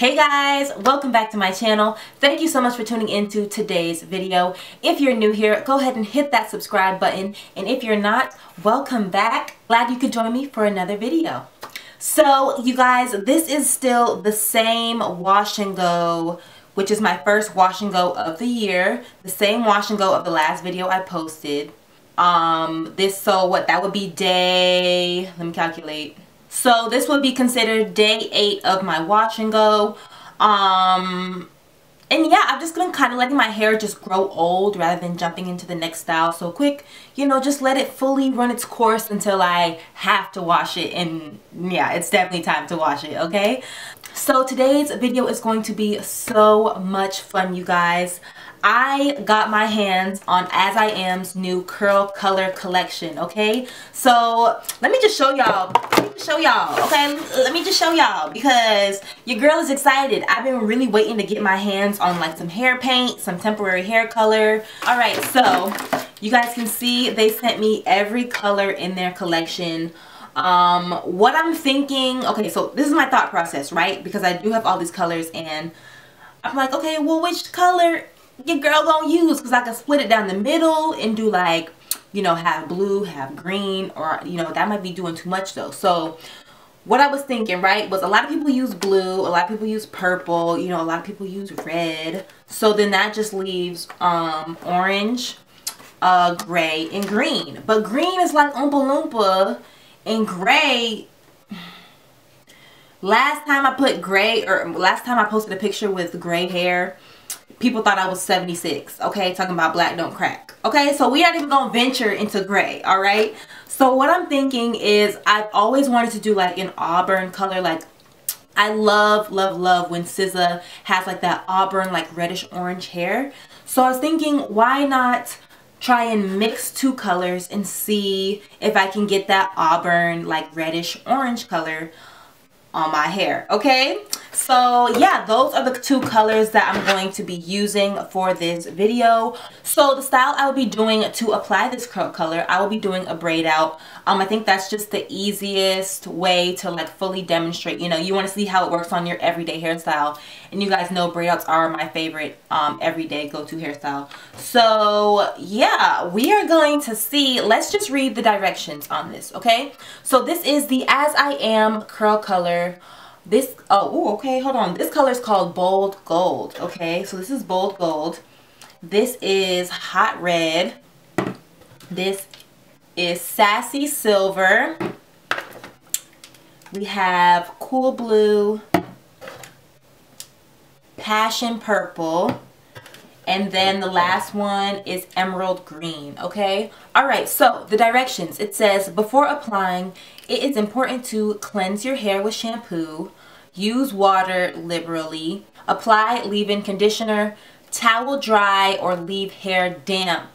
Hey guys, welcome back to my channel. Thank you so much for tuning into today's video. If you're new here, go ahead and hit that subscribe button. And if you're not, welcome back. Glad you could join me for another video. So you guys, this is still the same wash and go, which is my first wash and go of the year. The same wash and go of the last video I posted. That would be day, let me calculate. So this would be considered day 8 of my wash and go. And yeah, I'm just gonna kind of letting my hair just grow old rather than jumping into the next style so quick. You know, just let it fully run its course until I have to wash it. And yeah, it's definitely time to wash it, okay? So today's video is going to be so much fun, you guys. I got my hands on As I Am's new curl color collection, okay? So let me just show y'all. Okay? Let me just show y'all because your girl is excited. I've been really waiting to get my hands on like some hair paint, some temporary hair color. Alright, so you guys can see they sent me every color in their collection. What I'm thinking, okay, so this is my thought process, right? Because I do have all these colors and I'm like, okay, well, which color your girl gonna use? Because I can split it down the middle and do like, you know, have blue, have green, or, you know, that might be doing too much though. So what I was thinking, right, was a lot of people use blue, a lot of people use purple, you know, a lot of people use red. So then that just leaves orange, gray, and green. But green is like Oompa Loompa, and gray, last time I posted a picture with gray hair, people thought I was 76, okay? Talking about black don't crack. Okay, so we aren't even gonna venture into gray, alright? So what I'm thinking is I've always wanted to do like an auburn color. Like I love when SZA has like that auburn, like reddish orange hair. So I was thinking, why not try and mix two colors and see if I can get that auburn, like reddish orange color on my hair, okay? So yeah, those are the two colors that I'm going to be using for this video. So the style I will be doing to apply this curl color, I will be doing a braid out. I think that's just the easiest way to like fully demonstrate, you know, you want to see how it works on your everyday hairstyle. And you guys know braid outs are my favorite everyday go-to hairstyle. So yeah, we are going to see, let's just read the directions on this, okay? So this is the As I Am curl color. This, okay, hold on. This color is called Bold Gold, okay? So this is Bold Gold. This is Hot Red. This is Sassy Silver. We have Cool Blue, Passion Purple, and then the last one is Emerald Green, okay? Alright, so the directions. It says, before applying, it is important to cleanse your hair with shampoo, use water liberally, apply leave-in conditioner, towel dry or leave hair damp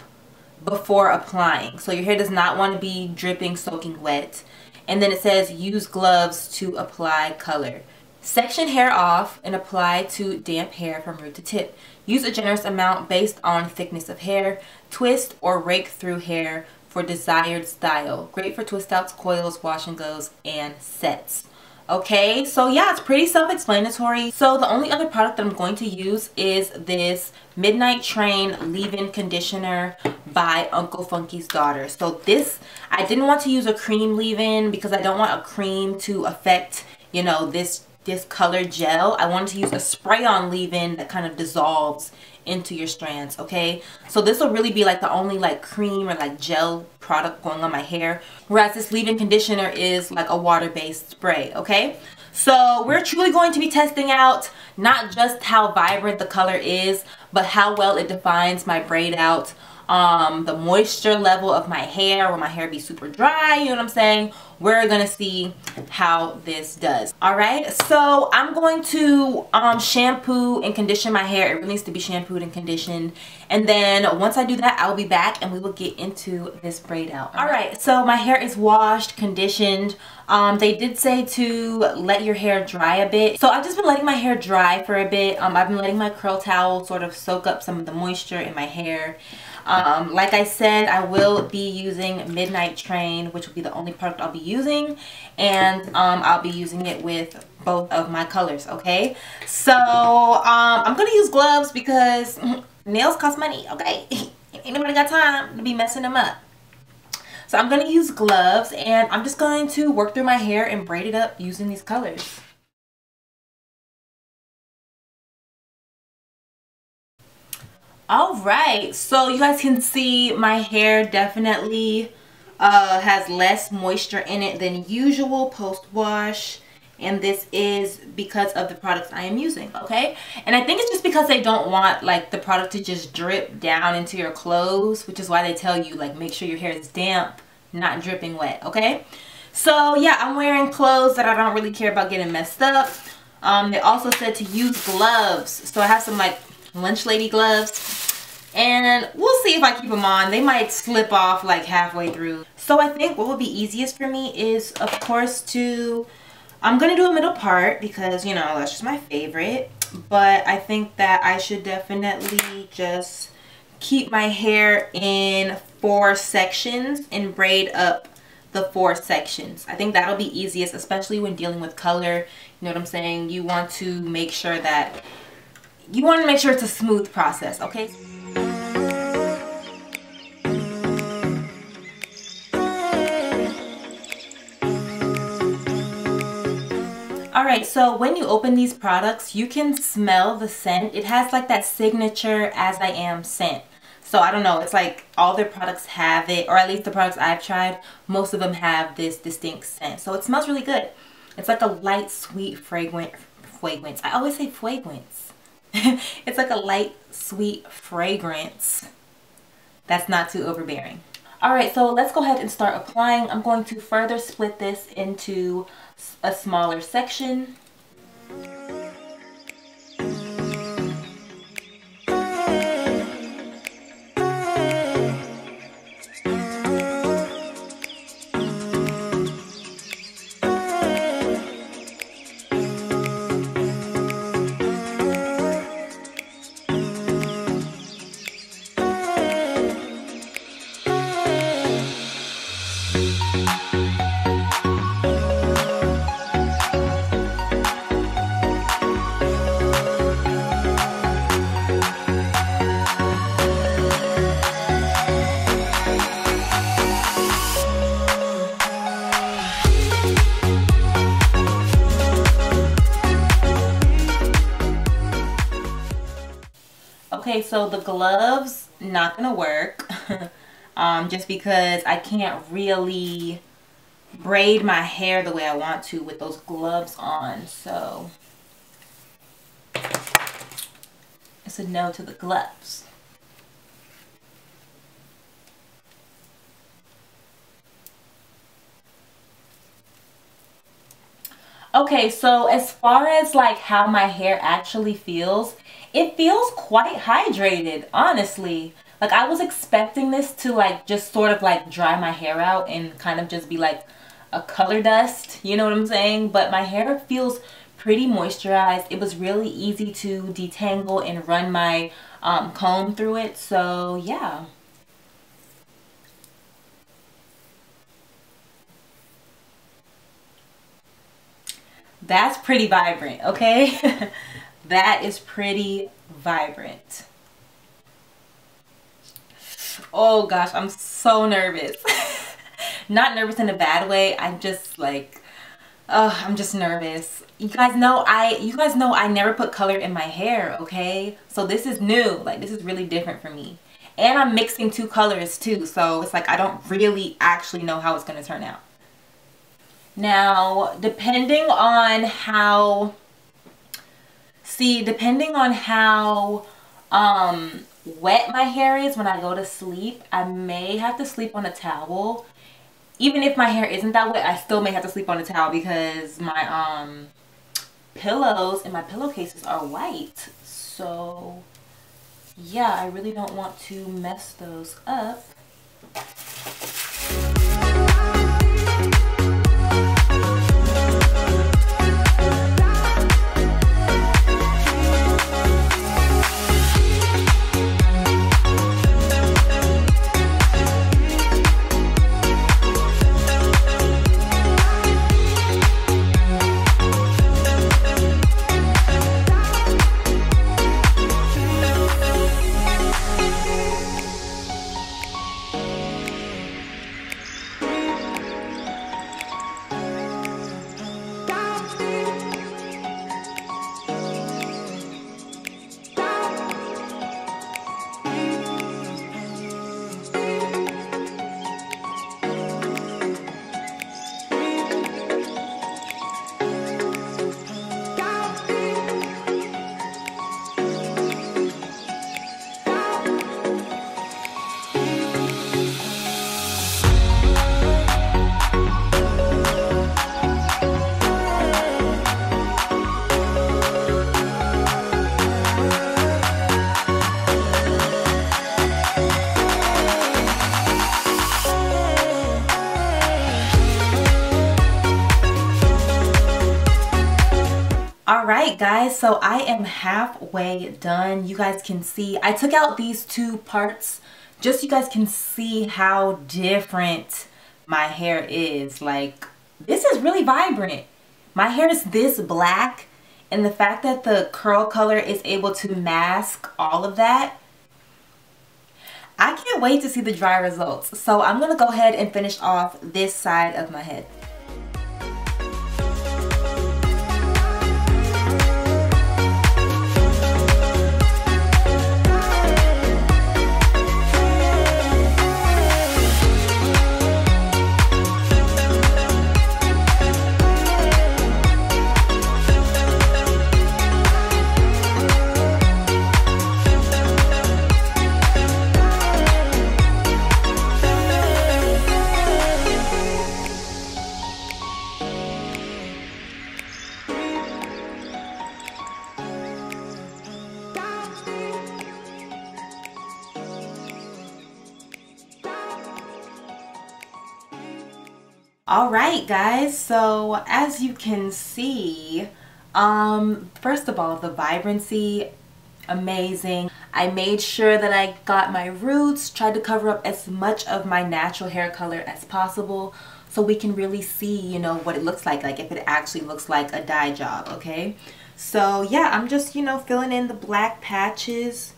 before applying. So your hair does not want to be dripping, soaking wet. And then it says, use gloves to apply color. Section hair off and apply to damp hair from root to tip. Use a generous amount based on thickness of hair. Twist or rake through hair for desired style. Great for twist outs, coils, wash and goes, and sets. Okay, so yeah, it's pretty self-explanatory. So the only other product that I'm going to use is this Midnight Train leave-in conditioner by Uncle Funky's Daughter. So this, I didn't want to use a cream leave-in because I don't want a cream to affect, you know, this color gel. I wanted to use a spray-on leave-in that kind of dissolves into your strands, okay? So this will really be like the only like cream or like gel product going on my hair, whereas this leave-in conditioner is like a water-based spray, okay? So we're truly going to be testing out not just how vibrant the color is, but how well it defines my braid out, the moisture level of my hair, where my hair be super dry, you know what I'm saying? We're gonna see how this does. Alright, so I'm going to shampoo and condition my hair. It really needs to be shampooed and conditioned. And then once I do that, I'll be back and we will get into this braid out. Alright, so my hair is washed, conditioned. They did say to let your hair dry a bit. So I've just been letting my hair dry for a bit. I've been letting my curl towel sort of soak up some of the moisture in my hair. Like I said, I will be using Midnight Train, which will be the only product I'll be using, and I'll be using it with both of my colors, okay? So I'm gonna use gloves because nails cost money, okay? Ain't nobody got time to be messing them up. So I'm gonna use gloves, and I'm just going to work through my hair and braid it up using these colors. All right, so you guys can see my hair definitely has less moisture in it than usual post-wash, and this is because of the products I am using, okay? And I think it's just because they don't want like the product to just drip down into your clothes, which is why they tell you like make sure your hair is damp, not dripping wet, okay? So yeah, I'm wearing clothes that I don't really care about getting messed up. They also said to use gloves, so I have some like lunch lady gloves, and we'll see if I keep them on. They might slip off like halfway through. So I think what would be easiest for me is, of course, I'm gonna do a middle part because, you know, that's just my favorite, but I think that I should definitely just keep my hair in 4 sections and braid up the 4 sections. I think that'll be easiest, especially when dealing with color. You know what I'm saying? You want to make sure that it's a smooth process, okay? Alright, so when you open these products, you can smell the scent. It has like that signature As I Am scent. So I don't know, it's like all their products have it, or at least the products I've tried, most of them have this distinct scent. So it smells really good. It's like a light, sweet fragrance. I always say fragrance. It's like a light, sweet fragrance that's not too overbearing. Alright, so let's go ahead and start applying. I'm going to further split this into a smaller section. Okay, so the gloves, not gonna work, just because I can't really braid my hair the way I want to with those gloves on, so it's a no to the gloves. Okay, so as far as like how my hair actually feels, it feels quite hydrated, honestly. Like I was expecting this to like just sort of like dry my hair out and kind of just be like a color dust, you know what I'm saying? But my hair feels pretty moisturized. It was really easy to detangle and run my comb through it, so yeah. That's pretty vibrant, okay? That is pretty vibrant. Oh gosh, I'm so nervous. Not nervous in a bad way. I'm just like, I'm just nervous. You guys know I never put color in my hair, okay? So this is new. Like this is really different for me. And I'm mixing 2 colors too, so it's like I don't really actually know how it's gonna turn out. Now, depending on how wet my hair is when I go to sleep, I may have to sleep on a towel. Even if my hair isn't that wet, I still may have to sleep on a towel because my pillows and my pillowcases are white. So yeah, I really don't want to mess those up. right, guys, so I am halfway done. You guys can see I took out these two parts just so you guys can see how different my hair is. Like, this is really vibrant. My hair is this black, and the fact that the curl color is able to mask all of that, I can't wait to see the dry results. So I'm gonna go ahead and finish off this side of my head. Alright guys, so as you can see, first of all, the vibrancy, amazing. I made sure that I got my roots, tried to cover up as much of my natural hair color as possible so we can really see, you know, what it looks like if it actually looks like a dye job, okay? So yeah, I'm just, you know, filling in the black patches,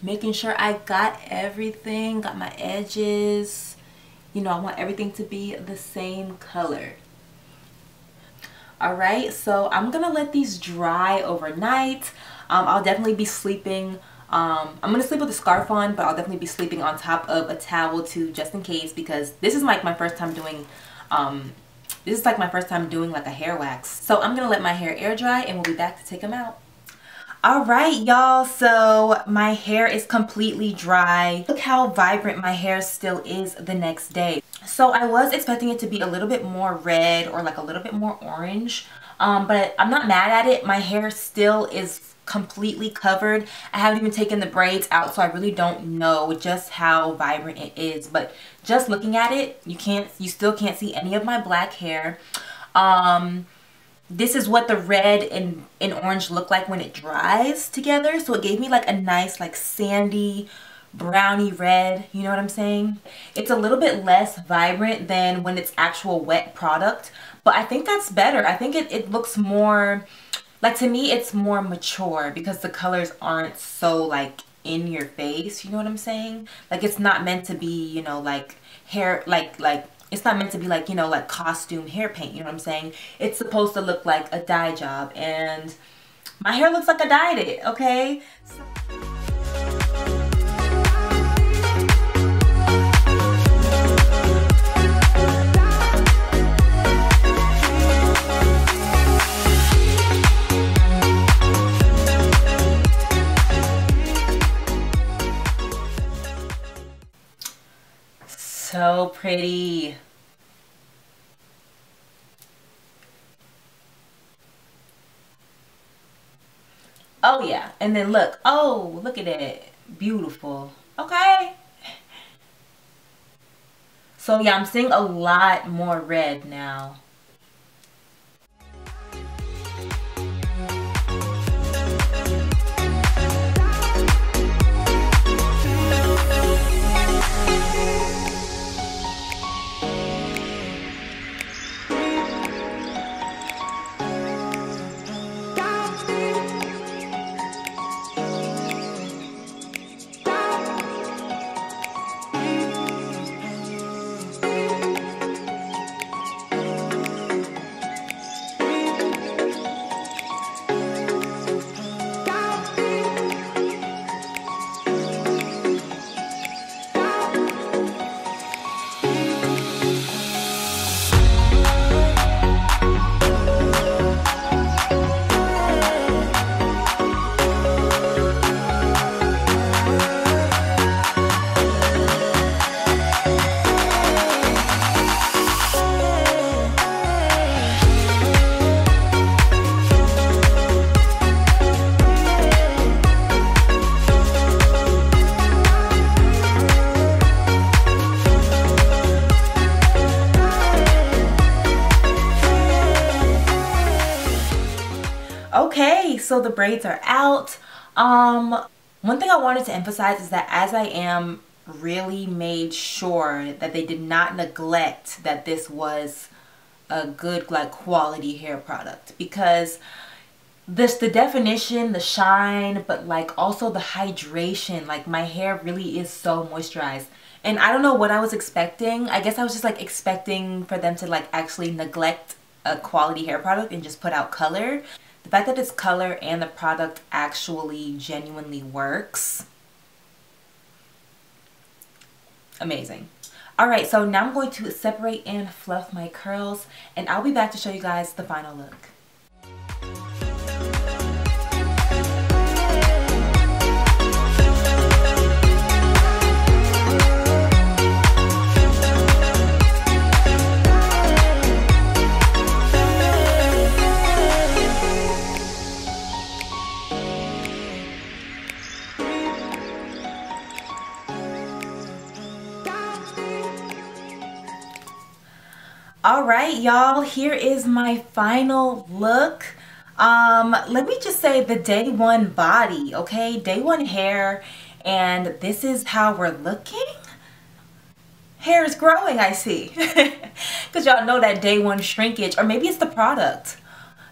making sure I got everything, got my edges. You know, I want everything to be the same color. Alright, so I'm gonna let these dry overnight. I'll definitely be sleeping. I'm gonna sleep with a scarf on, but I'll definitely be sleeping on top of a towel too, just in case, because this is like my first time doing like a hair wax. So I'm gonna let my hair air dry and we'll be back to take them out. Alright y'all, so my hair is completely dry. Look how vibrant my hair still is the next day. So I was expecting it to be a little bit more red or like a little bit more orange, but I'm not mad at it. My hair still is completely covered. I haven't even taken the braids out, so I really don't know just how vibrant it is. But just looking at it, you still can't see any of my black hair. This is what the red and orange look like when it dries together. So it gave me like a nice like sandy browny red, you know what I'm saying? It's a little bit less vibrant than when it's actual wet product, but I think that's better. I think it looks more, like, to me it's more mature because the colors aren't so like in your face, you know what I'm saying? Like, it's not meant to be, you know, like hair, like it's not meant to be like, you know, like costume hair paint, you know what I'm saying? It's supposed to look like a dye job, and my hair looks like I dyed it, okay? So pretty. Oh yeah, and then look, oh, look at it, beautiful. Okay, so yeah, I'm seeing a lot more red now. so the braids are out. One thing I wanted to emphasize is that As I Am really made sure that they did not neglect that this was a good like quality hair product, because the definition, the shine, but like also the hydration, like my hair really is so moisturized. And I don't know what I was expecting. I guess I was just like expecting for them to like actually neglect a quality hair product and just put out color. The fact that it's color and the product actually genuinely works, amazing. Alright, so now I'm going to separate and fluff my curls, and I'll be back to show you guys the final look. Alright y'all, here is my final look. Let me just say the day one body, okay? Day one hair, and this is how we're looking. Hair is growing, I see. Because y'all know that day one shrinkage, or maybe it's the product.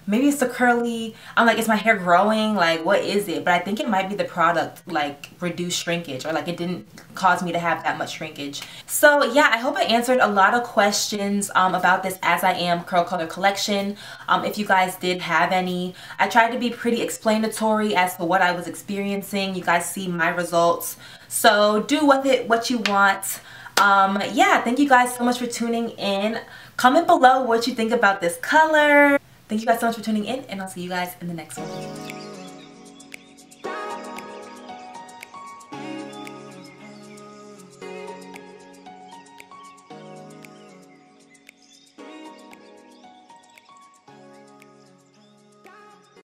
Maybe it's the curly, I'm like, is my hair growing? Like, what is it? But I think it might be the product, like, reduced shrinkage, or like it didn't cause me to have that much shrinkage. So yeah, I hope I answered a lot of questions about this As I Am curl color collection. If you guys did have any, I tried to be pretty explanatory as to what I was experiencing. You guys see my results. So do with it what you want. Yeah, thank you guys so much for tuning in. Comment below what you think about this color. Thank you guys so much for tuning in, and I'll see you guys in the next one.